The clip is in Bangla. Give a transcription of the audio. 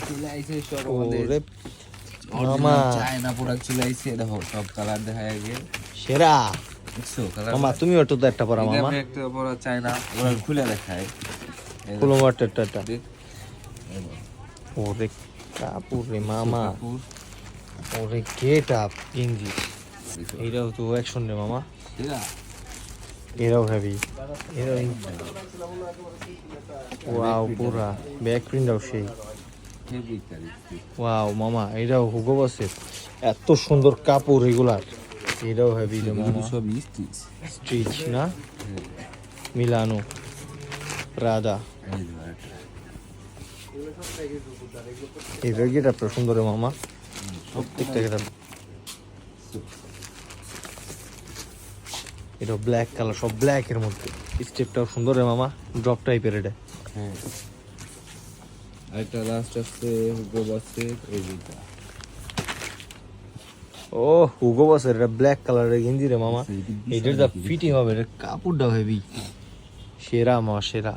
চলে আইছে সব ওরে মামা চায়না প্রোডাক্ট চলে আইছে দেখো সব কালার দেখা আগে সেরা দেখছো কালার মামা তুমি একটু তো একটা পরা মামা একটা বড় চায়না ওরা খুলে দেখায় ফুলো ওয়াটারটা দেখ ওরে কাপুর রে মামা কাপুর ওরে গেট আপ গেঞ্জি এইটাও তো অ্যাকশন রে মামা এরা এরাও হেভি এরাও ওয়াও পুরা ব্যাক প্রিন্টটাও সেই হেভি কারিস্তি ওয়াও মামা এটাও হুগো বসে এত সুন্দর কাপড় এগুলার এটাও হেভি রে মামা সব স্টিচ স্ট্রিচ না মিলানো প্রাদা এই ব্যাগটা তো সুন্দর রে মামা প্রত্যেকটা গেটা এটা ব্ল্যাক কালার সব ব্ল্যাক এর মধ্যে স্টেপটাও সুন্দর রে মামা ড্রপ টাইপের এটা হ্যাঁ আরেকটা লাস্ট আছে হুগো বাসের এই যেটা ও হুগো বসের এটা ব্ল্যাক কালারের গেঞ্জি রে মামা এটার যা ফিটিং হবে এটা কাপড়টাও হেভি সেরা মামা সেরা